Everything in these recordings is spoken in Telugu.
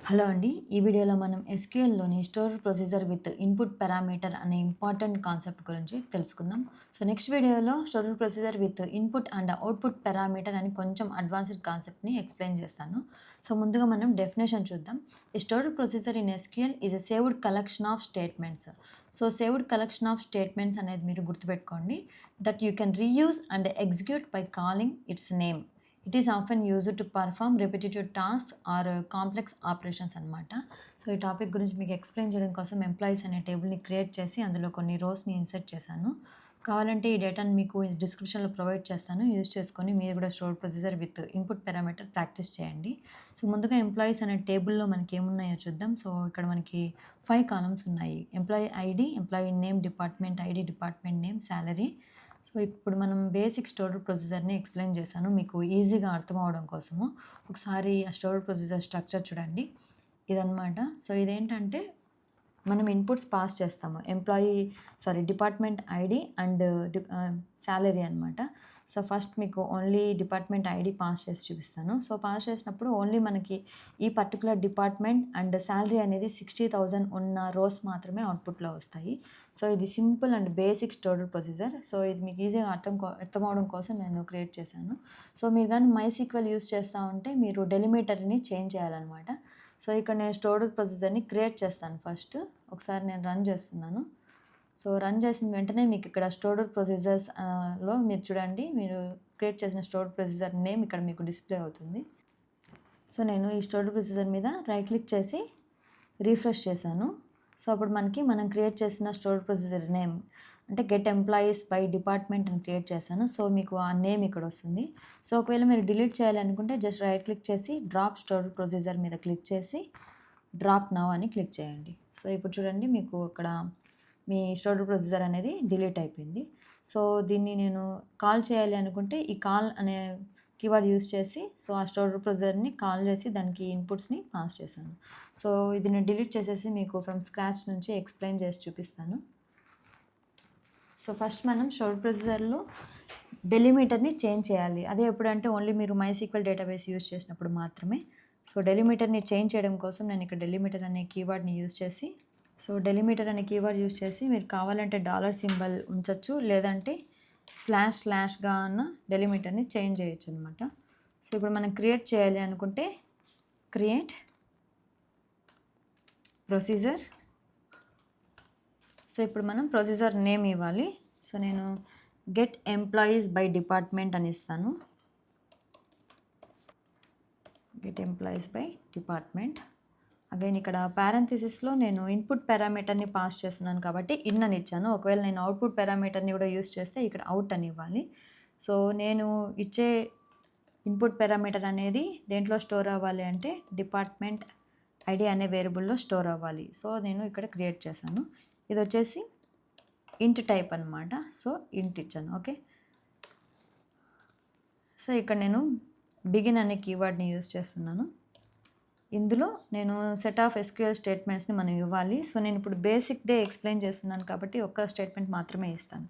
హలో అండి. ఈ వీడియోలో మనం ఎస్‌క్యూఎల్‌లోని store procedure with input parameter అనే ఇంపార్టెంట్ కాన్సెప్ట్ గురించి తెలుసుకుందాం. సో, నెక్స్ట్ వీడియోలో store procedure with input and output parameter అని కొంచెం అడ్వాన్స్‌డ్ కాన్సెప్ట్‌ని ఎక్స్‌ప్లెయిన్ చేస్తాను. సో, ముందుగా మనం డెఫినిషన్ చూద్దాం. A stored procedure in SQL is a saved collection of statements. So, saved collection of statements అనేది మీరు గుర్తుపెట్టుకోండి. That you can reuse and execute by calling its name. It is often used to perform repetitive task or complex operations అనమాట. సో, ఈ టాపిక్ గురించి మీకు ఎక్స్‌ప్లెయిన్ చేయడం కోసం ఎంప్లాయీస్ అనే టేబుల్‌ని క్రియేట్ చేసి అందులో కొన్ని రోస్‌ని ఇన్సర్ట్ చేశాను. కావాలంటే ఈ డేటాను మీకు డిస్క్రిప్షన్‌లో ప్రొవైడ్ చేస్తాను. యూజ్ చేసుకొని మీరు కూడా store procedure with input parameter practice చేయండి. సో, ముందుగా ఎంప్లాయీస్ అనే టేబుల్‌లో మనకి ఏమున్నాయో చూద్దాం. సో, ఇక్కడ మనకి 5 కాలమ్స్ ఉన్నాయి. Employee ID, employee name, department ID, department name, salary. So, ఇప్పుడు మనం బేసిక్ స్టోర్డ్ ప్రొసీజర్‌ని ఎక్స్‌ప్లెయిన్ చేశాను. మీకు ఈజీగా అర్థం అవ్వడం కోసము. ఒకసారి ఆ స్టోర్డ్ ప్రొసీజర్ స్ట్రక్చర్ చూడండి. ఇదనమాట. సో, ఇదేంటంటే మనం ఇన్‌పుట్స్ పాస్ చేస్తాము. డిపార్ట్మెంట్ ఐడీ అండ్ సాలరీ అనమాట. సో, ఫస్ట్ మీకు ఓన్లీ డిపార్ట్మెంట్ ఐడీ పాస్ చేసి చూపిస్తాను. సో, పాస్ చేసినప్పుడు ఓన్లీ మనకి ఈ పర్టిక్యులర్ డిపార్ట్మెంట్ అండ్ సాలరీ అనేది 60,000 ఉన్న రోస్ మాత్రమే అవుట్‌పుట్‌లో వస్తాయి. సో, ఇది simple and basic stored procedure. So, ఇది మీకు ఈజీగా అర్థం అవ్వడం కోసం నేను క్రియేట్ చేశాను. సో, మీరు గాని మైసీక్వెల్ యూజ్ చేస్తా ఉంటే మీరు డెలిమిటర్‌ని చేంజ్ చేయాలనమాట. సో, ఇక్కడ నేను స్టోర్డ్ ప్రొసీజర్‌ని క్రియేట్ చేస్తాను ఫస్ట్. ఒకసారి నేను రన్ చేస్తున్నాను. సో, రన్ చేసిన వెంటనే మీకు ఇక్కడ స్టోర్డ్ ప్రొసీజర్స్ లో మీరు చూడండి. మీరు క్రియేట్ చేసిన స్టోర్డ్ ప్రొసీజర్ నేమ్ ఇక్కడ మీకు డిస్‌ప్లే అవుతుంది. సో, నేను ఈ స్టోర్డ్ ప్రొసీజర్ మీద రైట్ క్లిక్ చేసి రిఫ్రెష్ చేశాను. సో, అప్పుడు మనం క్రియేట్ చేసిన స్టోర్డ్ ప్రొసీజర్ నేమ్ అంటే గెట్ ఎంప్లాయీస్ బై డిపార్ట్మెంట్ అని క్రియేట్ చేశాను. సో, మీకు ఆ నేమ్ ఇక్కడ వస్తుంది. సో, ఒకవేళ మీరు డిలీట్ చేయాలి అనుకుంటే జస్ట్ రైట్ క్లిక్ చేసి డ్రాప్ స్టోర్డ్ ప్రొసీజర్ మీద క్లిక్ చేసి డ్రాప్ నౌ అని క్లిక్ చేయండి. సో, ఇప్పుడు చూడండి మీకు ఇక్కడ మీ స్టోర్డ్ ప్రొసీజర్ అనేది డిలీట్ అయిపోయింది. సో, దీన్ని నేను కాల్ చేయాలి అనుకుంటే ఈ కాల్ అనే కీవర్డ్ యూజ్ చేసి సో, ఆ స్టోర్డ్ ప్రొసీజర్‌ని కాల్ చేసి దానికి ఇన్‌పుట్స్‌ని పాస్ చేశాను. సో, ఇది నేను డిలీట్ చేసేసి మీకు ఫ్రమ్ స్క్రాచ్ నుంచి ఎక్స్‌ప్లెయిన్ చేసి చూపిస్తాను. సో, ఫస్ట్ మనం స్టోర్డ్ ప్రొసీజర్‌లో డెలిమిటర్‌ని చేంజ్ చేయాలి. అదే ఎప్పుడంటే ఓన్లీ మీరు మైసీక్వెల్ డేటాబేస్ యూజ్ చేసినప్పుడు మాత్రమే. సో, డెలిమిటర్‌ని చేంజ్ చేయడం కోసం నేను ఇక్కడ డెలిమిటర్ అనే కీవర్డ్‌ని యూజ్ చేసి డెలిమిటర్ అనే కీవర్డ్ యూజ్ చేసి మీరు కావాలంటే డాలర్ సింబల్ ఉంచొచ్చు. లేదంటే స్లాష్‌గా అన్న డెలిమిటర్‌ని చేంజ్ చేయొచ్చనమాట. సో, ఇప్పుడు మనం క్రియేట్ చేయాలి అనుకుంటే క్రియేట్ ప్రొసీజర్. సో, ఇప్పుడు మనం ప్రొసీజర్ నేమ్ ఇవ్వాలి. సో, నేను గెట్ ఎంప్లాయీస్ బై డిపార్ట్మెంట్ అని ఇస్తాను. Get employees by department. Again ఇక్కడ పారెంథసిస్‌లో నేను ఇన్‌పుట్ పారామీటర్‌ని పాస్ చేస్తున్నాను కాబట్టి ఇన్ అని ఇచ్చాను. ఒకవేళ నేను అవుట్‌పుట్ పారామీటర్‌ని కూడా యూజ్ చేస్తే ఇక్కడ అవుట్ అని ఇవ్వాలి. సో, నేను ఇచ్చే ఇన్‌పుట్ పారామీటర్ అనేది దేంట్లో స్టోర్ అవ్వాలి అంటే డిపార్ట్మెంట్ ఐడీ అనే వేరియబుల్‌లో స్టోర్ అవ్వాలి. సో, నేను ఇక్కడ క్రియేట్ చేశాను. ఇది వచ్చేసి ఇంట్ టైప్ అనమాట. సో, ఇంట్ ఇచ్చాను. ఓకే. సో, ఇక్కడ నేను బిగిన్ అనే కీవర్డ్‌ని యూజ్ చేస్తున్నాను. ఇందులో నేను సెట్ ఆఫ్ ఎస్‌క్యూఎల్ స్టేట్మెంట్స్‌ని మనం ఇవ్వాలి. సో, నేను ఇప్పుడు బేసిక్‌దే ఎక్స్‌ప్లెయిన్ చేస్తున్నాను కాబట్టి ఒక్క స్టేట్మెంట్ మాత్రమే ఇస్తాను.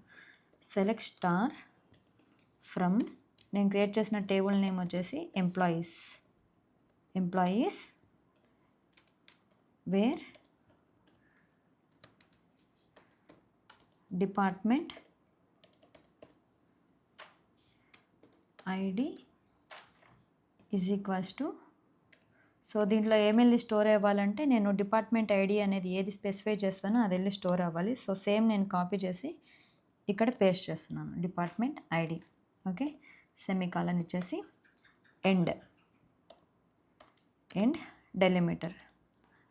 సెలెక్ట్ స్టార్ ఫ్రమ్ నేను క్రియేట్ చేసిన టేబుల్ నేమ్ వచ్చేసి employees where department ID is equals to so, దీంట్లో ఏమెళ్ళి స్టోర్ అవ్వాలంటే నేను డిపార్ట్మెంట్ ఐడి అనేది ఏది స్పెసిఫై చేస్తానో అది వెళ్ళి స్టోర్ అవ్వాలి. సో, సేమ్ నేను కాపీ చేసి ఇక్కడ పేస్ట్ చేస్తున్నాను. Department ID. ఓకే. సెమీకాలన్ ఇచ్చేసి ఎండ్ డెలిమిటర్.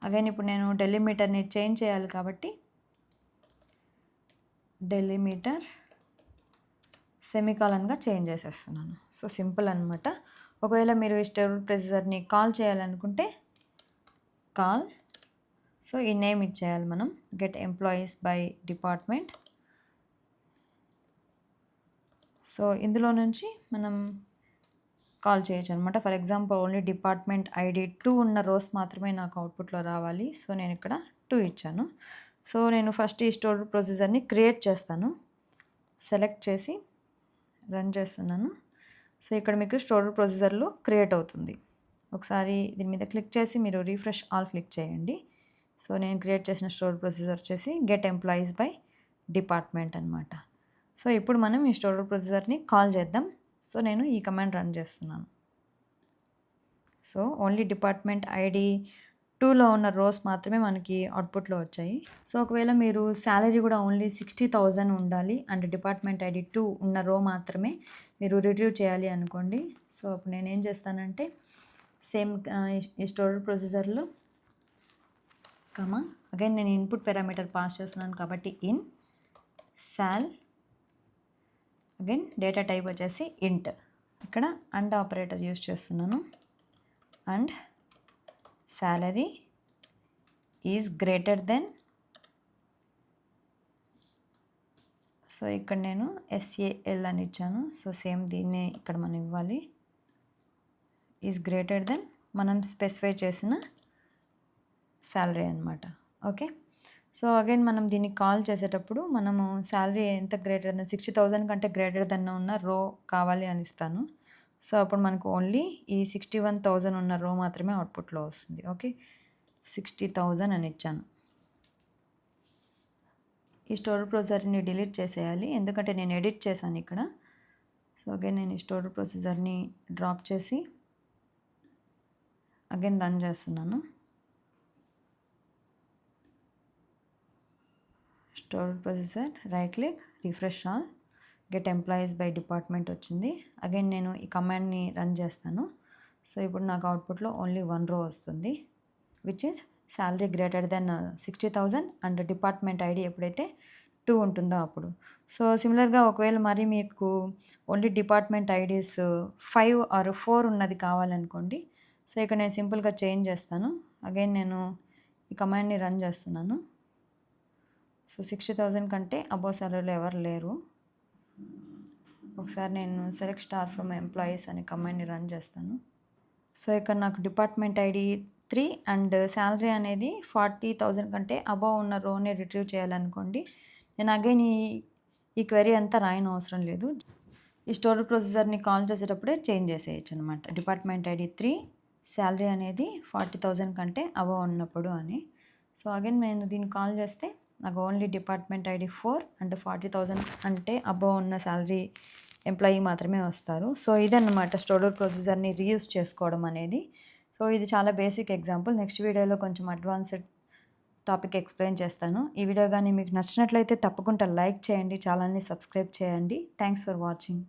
అగైన్ ఇప్పుడు నేను డెలిమిటర్‌ని చేంజ్ చేయాలి కాబట్టి డెలిమిటర్ సెమీకాలన్‌గా చేంజ్ చేసేస్తున్నాను. సో, సింపుల్ అనమాట. ఒకవేళ మీరు ఈ స్టోర్డ్ ప్రొసీజర్‌ని కాల్ చేయాలనుకుంటే కాల్. సో, ఈ నేమ్ ఇచ్చేయాలి మనం get employees by department. So, ఇందులో నుంచి మనం కాల్ చేయొచ్చు అనమాట. For example only department ID 2 ఉన్న రోస్ మాత్రమే నాకు అవుట్‌పుట్‌లో రావాలి. సో, నేను ఇక్కడ 2 ఇచ్చాను. సో, నేను ఫస్ట్ ఈ స్టోర్డ్ ప్రొసీజర్‌ని క్రియేట్ చేస్తాను. సెలెక్ట్ చేసి రన్ చేస్తున్నాను. సో, ఇక్కడ మీకు స్టోర్డ్ ప్రొసీజర్‌లో క్రియేట్ అవుతుంది. ఒకసారి దీని మీద క్లిక్ చేసి మీరు రిఫ్రెష్ ఆల్ క్లిక్ చేయండి. సో నేను క్రియేట్ చేసిన స్టోర్ ప్రొసీజర్ వచ్చేసి గెట్ ఎంప్లాయీస్ బై డిపార్ట్మెంట్ అనమాట. సో ఇప్పుడు మనం ఈ స్టోర్ ప్రొసీజర్ని కాల్ చేద్దాం. సో నేను ఈ కమాండ్ రన్ చేస్తున్నాను. సో ఓన్లీ డిపార్ట్మెంట్ ఐడి 2లో ఉన్న రోస్ మాత్రమే మనకి అవుట్పుట్లో వచ్చాయి. సో ఒకవేళ మీరు శాలరీ కూడా ఓన్లీ 60,000 ఉండాలి అండ్ డిపార్ట్మెంట్ ఐడి 2 ఉన్న రో మాత్రమే మీరు రిట్రీవ్ చేయాలి అనుకోండి. సో అప్పుడు నేనేం చేస్తానంటే సేమ్ ఈ స్టోర్ ప్రొసీజర్లో అగైన్ నేను ఇన్పుట్ పారామీటర్ పాస్ చేస్తున్నాను కాబట్టి ఇన్ సాల్ అగైన్ డేటా టైప్ వచ్చేసి ఇంట్. ఇక్కడ అండ్ ఆపరేటర్ యూస్ చేస్తున్నాను. And salary is greater than, so ఇక్కడ నేను SAL అని ఇచ్చాను. సో సేమ్ దీన్నే ఇక్కడ మనం ఇవ్వాలి. ఈజ్ గ్రేటర్ దెన్ మనం స్పెసిఫై చేసిన శాలరీ అనమాట. ఓకే, సో అగైన్ మనం దీన్ని కాల్ చేసేటప్పుడు మనము శాలరీ ఎంత గ్రేటర్ దెన్ 60,000 కంటే గ్రేటర్ దెన్ ఉన్న రో కావాలి అని ఇస్తాను. సో అప్పుడు మనకు ఓన్లీ ఈ 61,000 ఉన్న రో మాత్రమే అవుట్పుట్లో వస్తుంది. ఓకే, 60,000 అని ఇచ్చాను. ఈ స్టోర్ ప్రొసీజర్ని డిలీట్ చేసేయాలి ఎందుకంటే నేను ఎడిట్ చేశాను ఇక్కడ. సో అగైన్ నేను ఈ స్టోర్ ప్రొసీజర్ని డ్రాప్ చేసి అగైన్ రన్ చేస్తున్నాను. Store procedure right click refresh all get employees by department వచ్చింది. అగైన్ నేను ఈ కమాండ్ని రన్ చేస్తాను. సో ఇప్పుడు నాకు అవుట్పుట్లో ఓన్లీ 1 రో వస్తుంది which is salary greater than 60,000 and department ID ఎప్పుడైతే 2 ఉంటుందో అప్పుడు. సో సిమిలర్గా ఒకవేళ మరి మీకు ఓన్లీ డిపార్ట్మెంట్ ఐడీస్ 5 ఆర్ 4 ఉన్నది కావాలనుకోండి. సో ఇక్కడ నేను సింపుల్గా చేంజ్ చేస్తాను. అగైన్ నేను ఈ కమాండ్ని రన్ చేస్తున్నాను. సో 60,000 కంటే అబోవ్ శాలరీలో ఎవరు లేరు. ఒకసారి నేను సెలెక్ట్ స్టార్ ఫ్రమ్ ఎంప్లాయీస్ అనే కమాండ్ని రన్ చేస్తాను. సో ఇక్కడ నాకు డిపార్ట్మెంట్ ఐడి 3 అండ్ శాలరీ అనేది 40,000 కంటే అబోవ్ ఉన్న రోనే రిట్రీవ్ చేయాలనుకోండి. నేను అగైన్ ఈ క్వెరీ అంతా రాయని అవసరం లేదు. ఈ స్టోర్ ప్రొసీజర్ని కాల్ చేసేటప్పుడే చేంజ్ చేసేయచ్చు అనమాట. డిపార్ట్మెంట్ ఐడి 3 శాలరీ అనేది 40,000 కంటే అబోవ్ ఉన్నప్పుడు అని. సో అగైన్ నేను దీన్ని కాల్ చేస్తే నాకు ఓన్లీ డిపార్ట్మెంట్ ఐడి 4 అండ్ 40,000 అంటే అబోవ్ ఉన్న శాలరీ ఎంప్లాయీ మాత్రమే వస్తారు. సో ఇదన్నమాట స్టోర్ ప్రొసీజర్ని రీయూజ్ చేసుకోవడం అనేది. సో ఇది చాలా బేసిక్ ఎగ్జాంపుల్. నెక్స్ట్ వీడియోలో కొంచెం అడ్వాన్స్డ్ టాపిక్ ఎక్స్ప్లెయిన్ చేస్తాను. ఈ వీడియో కానీ మీకు నచ్చినట్లయితే తప్పకుండా లైక్ చేయండి, ఛానల్ని సబ్స్క్రైబ్ చేయండి. Thanks for watching.